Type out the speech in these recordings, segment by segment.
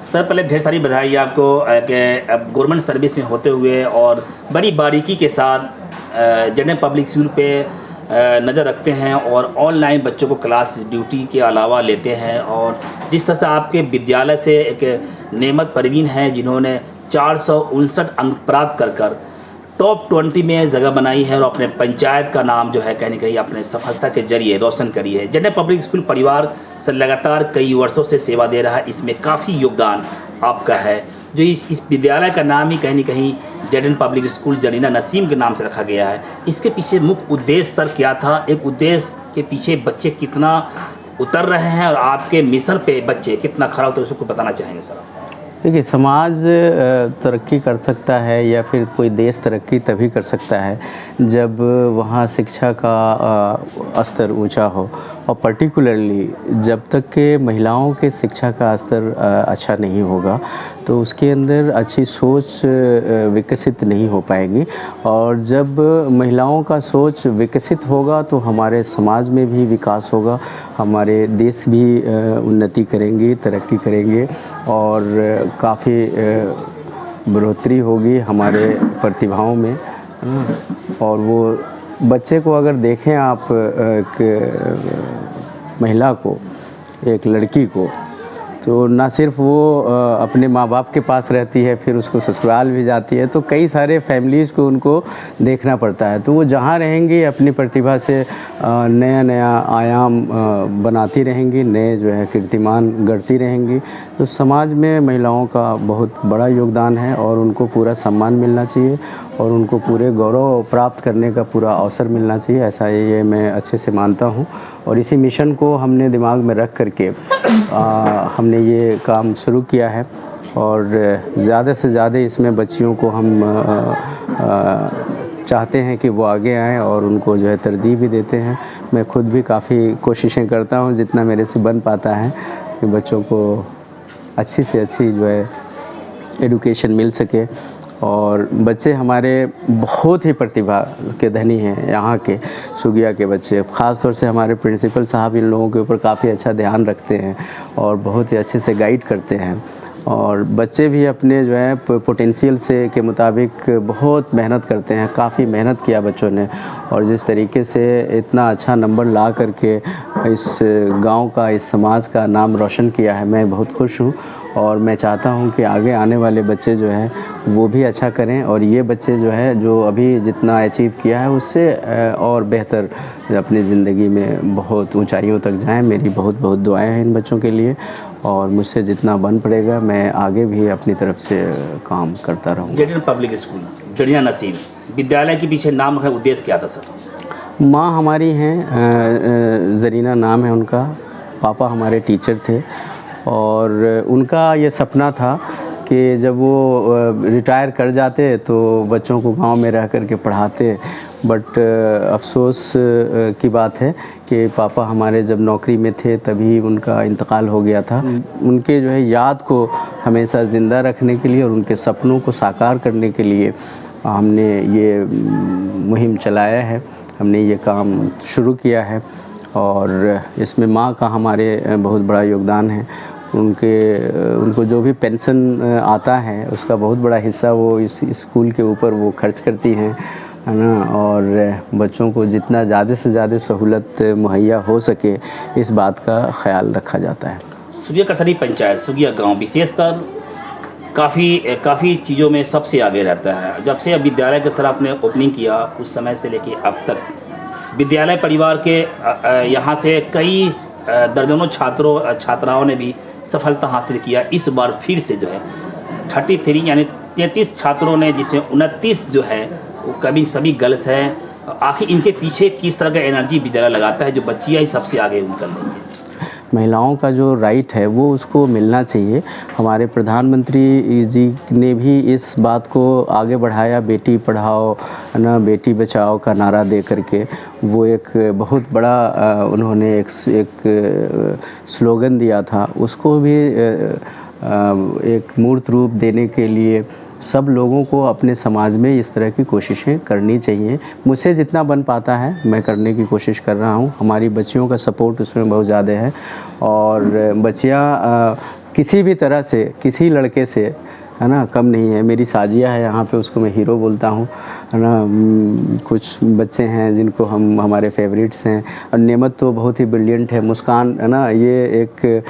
Sir पहले ढेर सारी बधाई आपको कि अब गवर्नमेंट सर्विस में होते हुए और बड़ी बारीकी के साथ जनरल पब्लिक स्कूल पे नज़र रखते हैं और ऑनलाइन बच्चों को क्लास ड्यूटी के अलावा लेते हैं। और जिस तरह से आपके विद्यालय से एक नेमत परवीन हैं जिन्होंने 459 अंक प्राप्त कर टॉप 20 में जगह बनाई है और अपने पंचायत का नाम जो है कहीं ना कहीं अपने सफलता के जरिए रोशन करी है। जनरल पब्लिक स्कूल परिवार से लगातार कई वर्षों से सेवा दे रहा है, इसमें काफ़ी योगदान आपका है। जो इस विद्यालय का नाम ही कहीं ना कहीं general public school Zarina Naseem के नाम से रखा गया है। इसके पीछे मुख्य उद्देश्य सर क्या था? एक उद्देश्य के पीछे बच्चे कितना उतर रहे हैं और आपके मिशन पे बच्चे कितना खरा होता है उसको बताना चाहेंगे सर? देखिए, समाज तरक्की कर सकता है या फिर कोई देश तरक्की तभी कर सकता है जब वहाँ शिक्षा का स्तर ऊंचा हो, और पर्टिकुलरली जब तक के महिलाओं के शिक्षा का स्तर अच्छा नहीं होगा तो उसके अंदर अच्छी सोच विकसित नहीं हो पाएगी। और जब महिलाओं का सोच विकसित होगा तो हमारे समाज में भी विकास होगा, हमारे देश भी उन्नति करेंगे, तरक्की करेंगे और काफ़ी बढ़ोतरी होगी हमारे प्रतिभाओं में। और वो बच्चे को अगर देखें आप, एक महिला को, एक लड़की को, तो ना सिर्फ वो अपने माँ बाप के पास रहती है, फिर उसको ससुराल भी जाती है, तो कई सारे फैमिलीज़ को उनको देखना पड़ता है। तो वो जहाँ रहेंगी अपनी प्रतिभा से नया नया आयाम बनाती रहेंगी, नए जो है कीर्तिमान गढ़ती रहेंगी। तो समाज में महिलाओं का बहुत बड़ा योगदान है और उनको पूरा सम्मान मिलना चाहिए और उनको पूरे गौरव प्राप्त करने का पूरा अवसर मिलना चाहिए, ऐसा ये मैं अच्छे से मानता हूँ। और इसी मिशन को हमने दिमाग में रख करके हमने ये काम शुरू किया है और ज़्यादा से ज़्यादा इसमें बच्चियों को हम चाहते हैं कि वो आगे आएँ और उनको जो है तरजीह भी देते हैं। मैं खुद भी काफ़ी कोशिशें करता हूँ जितना मेरे से बन पाता है कि बच्चों को अच्छी से अच्छी जो है एडुकेशन मिल सके। और बच्चे हमारे बहुत ही प्रतिभा के धनी हैं, यहाँ के सुगिया के बच्चे। ख़ास तौर से हमारे प्रिंसिपल साहब इन लोगों के ऊपर काफ़ी अच्छा ध्यान रखते हैं और बहुत ही अच्छे से गाइड करते हैं। और बच्चे भी अपने जो है पोटेंशियल से के मुताबिक बहुत मेहनत करते हैं। काफ़ी मेहनत किया बच्चों ने और जिस तरीके से इतना अच्छा नंबर ला करके इस गांव का, इस समाज का नाम रोशन किया है, मैं बहुत खुश हूँ। और मैं चाहता हूँ कि आगे आने वाले बच्चे जो हैं वो भी अच्छा करें और ये बच्चे जो है जो अभी जितना अचीव किया है उससे और बेहतर अपनी ज़िंदगी में बहुत ऊंचाइयों तक जाएं। मेरी बहुत बहुत दुआएं हैं इन बच्चों के लिए और मुझसे जितना बन पड़ेगा मैं आगे भी अपनी तरफ से काम करता रहूँगा। General public school Zarina Naseem विद्यालय के पीछे नाम है, उद्देश्य क्या था सर? माँ हमारी हैं, जरीना नाम है उनका, पापा हमारे टीचर थे और उनका ये सपना था कि जब वो रिटायर कर जाते तो बच्चों को गांव में रह कर के पढ़ाते। बट अफसोस की बात है कि पापा हमारे जब नौकरी में थे तभी उनका इंतकाल हो गया था। उनके जो है याद को हमेशा ज़िंदा रखने के लिए और उनके सपनों को साकार करने के लिए हमने ये मुहिम चलाया है, हमने ये काम शुरू किया है। और इसमें माँ का हमारे बहुत बड़ा योगदान है। उनको जो भी पेंशन आता है उसका बहुत बड़ा हिस्सा वो इस स्कूल के ऊपर वो खर्च करती हैं, है ना। और बच्चों को जितना ज़्यादा से ज़्यादा सहूलत मुहैया हो सके इस बात का ख्याल रखा जाता है। सुगिया कसरी पंचायत, सुगिया गांव विशेषकर काफ़ी चीज़ों में सबसे आगे रहता है। जब से अब विद्यालय के सर आपने ओपनिंग किया उस समय से लेके अब तक विद्यालय परिवार के यहाँ से कई दर्जनों छात्राओं ने भी सफलता हासिल किया। इस बार फिर से जो है 33 यानी 33 छात्रों ने, जिसमें 29 जो है वो कभी सभी गर्ल्स हैं। आखिर इनके पीछे किस तरह का एनर्जी विद्यालय लगाता है जो बच्चियाँ ही सबसे आगे निकल रही हैं? महिलाओं का जो राइट है वो उसको मिलना चाहिए। हमारे प्रधानमंत्री जी ने भी इस बात को आगे बढ़ाया, बेटी पढ़ाओ है ना, बेटी बचाओ का नारा दे करके वो एक बहुत बड़ा उन्होंने एक स्लोगन दिया था। उसको भी एक मूर्त रूप देने के लिए सब लोगों को अपने समाज में इस तरह की कोशिशें करनी चाहिए। मुझसे जितना बन पाता है मैं करने की कोशिश कर रहा हूँ। हमारी बच्चियों का सपोर्ट उसमें बहुत ज़्यादा है और बच्चियाँ किसी भी तरह से किसी लड़के से, है ना, कम नहीं है। मेरी साजिया है यहाँ पे, उसको मैं हीरो बोलता हूँ, है ना। कुछ बच्चे हैं जिनको हम हमारे फेवरेट्स हैं, और नेमत तो बहुत ही ब्रिलियंट है। मुस्कान, है ना, ये एक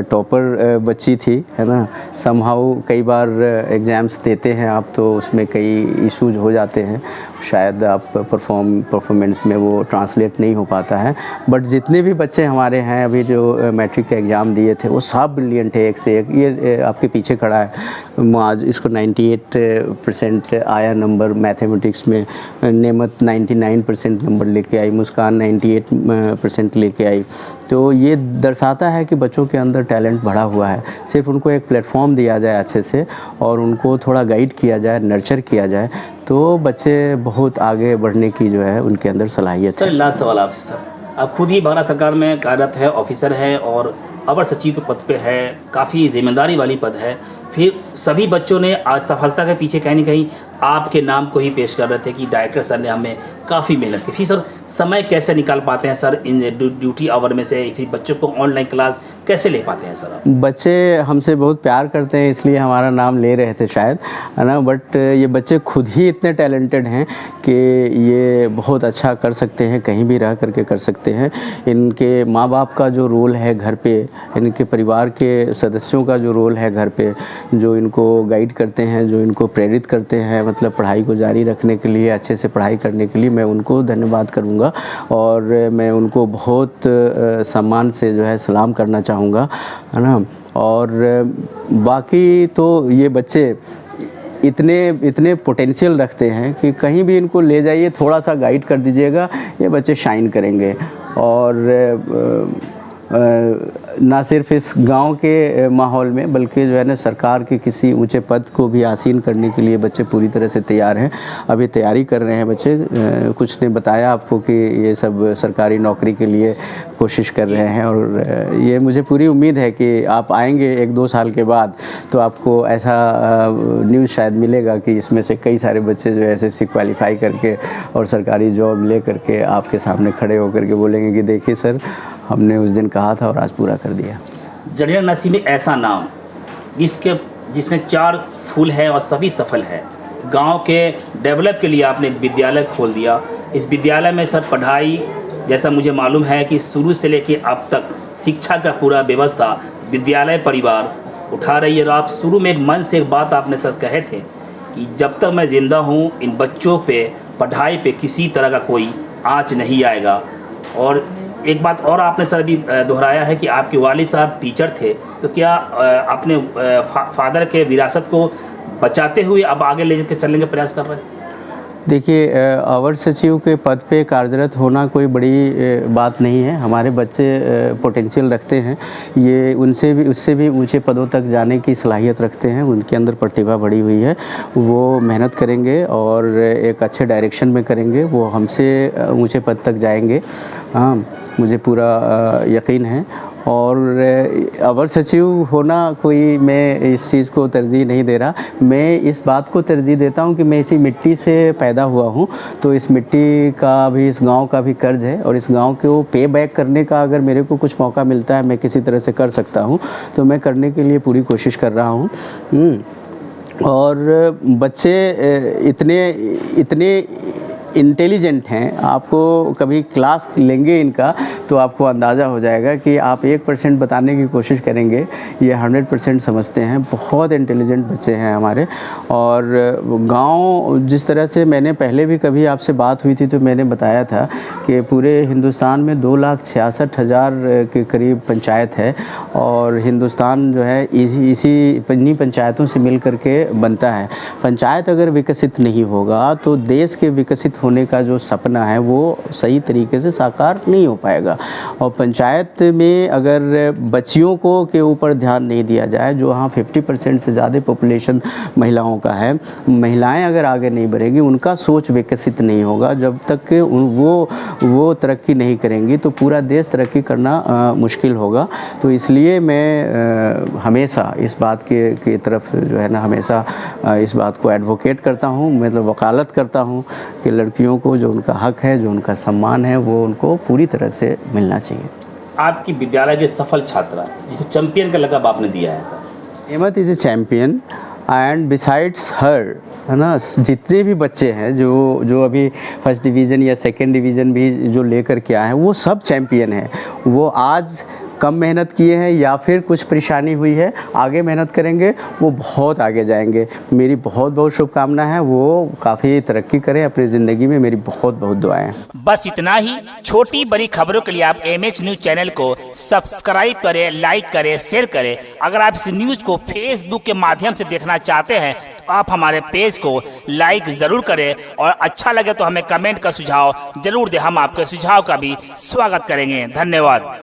टॉपर बच्ची थी, है ना। समहाउ कई बार एग्ज़ाम्स देते हैं आप तो उसमें कई इश्यूज हो जाते हैं, शायद आप परफॉर्मेंस में वो ट्रांसलेट नहीं हो पाता है। बट जितने भी बच्चे हमारे हैं अभी जो मैट्रिक का एग्ज़ाम दिए थे वो सब ब्रिलियंट है, एक से एक। ये आपके पीछे खड़ा है मुआज, इसको 98% आया नंबर मैथमेटिक्स में। नेमत 99% नंबर लेके आई, मुस्कान 98% लेके आई। तो ये दर्शाता है कि बच्चों के अंदर टैलेंट बढ़ा हुआ है। सिर्फ उनको एक प्लेटफॉर्म दिया जाए अच्छे से और उनको थोड़ा गाइड किया जाए, नर्चर किया जाए, तो बच्चे बहुत आगे बढ़ने की जो है उनके अंदर सलाहियत है। सर लास्ट सवाल आपसे सर, आप खुद ही भारत सरकार में कार्यरत है, ऑफिसर है और अवर सचिव के पद पे है, काफ़ी जिम्मेदारी वाली पद है, फिर सभी बच्चों ने आज सफलता के पीछे कहीं ना कहीं आपके नाम को ही पेश कर रहे थे कि डायरेक्टर सर ने हमें काफ़ी मेहनत की। फिर सर समय कैसे निकाल पाते हैं सर इन ड्यूटी आवर में से, फिर बच्चों को ऑनलाइन क्लास कैसे ले पाते हैं सर आप? बच्चे हमसे बहुत प्यार करते हैं इसलिए हमारा नाम ले रहे थे शायद, है ना। बट ये बच्चे खुद ही इतने टैलेंटेड हैं कि ये बहुत अच्छा कर सकते हैं, कहीं भी रह करके कर सकते हैं। इनके माँ बाप का जो रोल है घर पे, इनके परिवार के सदस्यों का जो रोल है घर पे, जो इनको गाइड करते हैं, जो इनको प्रेरित करते हैं, मतलब पढ़ाई को जारी रखने के लिए, अच्छे से पढ़ाई करने के लिए, मैं उनको धन्यवाद करूँगा और मैं उनको बहुत सम्मान से जो है सलाम करना चाहूँगा, है ना। और बाकी तो ये बच्चे इतने पोटेंशियल रखते हैं कि कहीं भी इनको ले जाइए, थोड़ा सा गाइड कर दीजिएगा, ये बच्चे शाइन करेंगे। और ना सिर्फ इस गांव के माहौल में बल्कि जो है ना सरकार के किसी ऊंचे पद को भी आसीन करने के लिए बच्चे पूरी तरह से तैयार हैं। अभी तैयारी कर रहे हैं बच्चे। कुछ ने बताया आपको कि ये सब सरकारी नौकरी के लिए कोशिश कर रहे हैं और ये मुझे पूरी उम्मीद है कि आप आएंगे 1-2 साल के बाद तो आपको ऐसा न्यूज़ शायद मिलेगा कि इसमें से कई सारे बच्चे जो है SSC क्वालिफाई करके और सरकारी जॉब ले करके आपके सामने खड़े होकर के बोलेंगे कि देखिए सर, हमने उस दिन कहा था और आज पूरा कर दिया। जरिया नसीब में ऐसा नाम जिसमें 4 फूल है और सभी सफल है। गांव के डेवलप के लिए आपने एक विद्यालय खोल दिया। इस विद्यालय में सर पढ़ाई, जैसा मुझे मालूम है कि शुरू से लेके अब तक शिक्षा का पूरा व्यवस्था विद्यालय परिवार उठा रही है। और आप शुरू में एक मन से एक बात आपने सर कहे थे कि जब तक मैं ज़िंदा हूँ इन बच्चों पे पढ़ाई पे किसी तरह का कोई आँच नहीं आएगा। और एक बात और आपने सर अभी दोहराया है कि आपके वालिद साहब टीचर थे, तो क्या अपने फादर के विरासत को बचाते हुए अब आगे ले के चलने का प्रयास कर रहे हैं? देखिए, अवर सचिव के पद पे कार्यरत होना कोई बड़ी बात नहीं है। हमारे बच्चे पोटेंशियल रखते हैं, ये उससे भी ऊंचे पदों तक जाने की सलाहियत रखते हैं, उनके अंदर प्रतिभा बढ़ी हुई है। वो मेहनत करेंगे और एक अच्छे डायरेक्शन में करेंगे, वो हमसे ऊंचे पद तक जाएंगे। हाँ, मुझे पूरा यकीन है। और अवर सचिव होना कोई, मैं इस चीज़ को तरजीह नहीं दे रहा। मैं इस बात को तरजीह देता हूँ कि मैं इसी मिट्टी से पैदा हुआ हूँ, तो इस मिट्टी का भी, इस गांव का भी कर्ज है और इस गांव को पे बैक करने का अगर मेरे को कुछ मौका मिलता है, मैं किसी तरह से कर सकता हूँ, तो मैं करने के लिए पूरी कोशिश कर रहा हूँ। और बच्चे इतने इंटेलिजेंट हैं, आपको कभी क्लास लेंगे इनका तो आपको अंदाज़ा हो जाएगा कि आप 1% बताने की कोशिश करेंगे, ये 100% समझते हैं। बहुत इंटेलिजेंट बच्चे हैं हमारे। और गांव, जिस तरह से मैंने पहले भी कभी आपसे बात हुई थी तो मैंने बताया था कि पूरे हिंदुस्तान में 2,66,000 के करीब पंचायत है और हिंदुस्तान जो है इन्हीं पंचायतों से मिल करके बनता है। पंचायत अगर विकसित नहीं होगा तो देश के विकसित होने का जो सपना है वो सही तरीके से साकार नहीं हो पाएगा। और पंचायत में अगर बच्चियों के ऊपर ध्यान नहीं दिया जाए, जो वहाँ 50% से ज़्यादा पॉपुलेशन महिलाओं का है, महिलाएं अगर आगे नहीं बढ़ेंगी, उनका सोच विकसित नहीं होगा, जब तक वो तरक्की नहीं करेंगी तो पूरा देश तरक्की करना मुश्किल होगा। तो इसलिए मैं हमेशा इस बात की तरफ जो है ना, हमेशा इस बात को एडवोकेट करता हूँ, मतलब वकालत करता हूँ कि लड़कियों को जो उनका हक है, जो उनका सम्मान है, वो उनको पूरी तरह से मिलना चाहिए। आपकी विद्यालय के सफल छात्रा जिसे चैंपियन का लक़ब आपने दिया है sir? Hemant is a champion and besides her, है ना, जितने भी बच्चे हैं जो अभी फर्स्ट डिवीज़न या सेकंड डिवीज़न भी जो लेकर के आए हैं वो सब चैम्पियन हैं। वो आज कम मेहनत किए हैं या फिर कुछ परेशानी हुई है, आगे मेहनत करेंगे वो बहुत आगे जाएंगे। मेरी बहुत बहुत शुभकामना है, वो काफ़ी तरक्की करें अपनी ज़िंदगी में, मेरी बहुत बहुत दुआएं हैं। बस इतना ही। छोटी बड़ी खबरों के लिए आप MH न्यूज़ चैनल को सब्सक्राइब करें, लाइक करें, शेयर करें। अगर आप इस न्यूज़ को फेसबुक के माध्यम से देखना चाहते हैं तो आप हमारे पेज को लाइक ज़रूर करें और अच्छा लगे तो हमें कमेंट का सुझाव ज़रूर दें। हम आपके सुझाव का भी स्वागत करेंगे। धन्यवाद।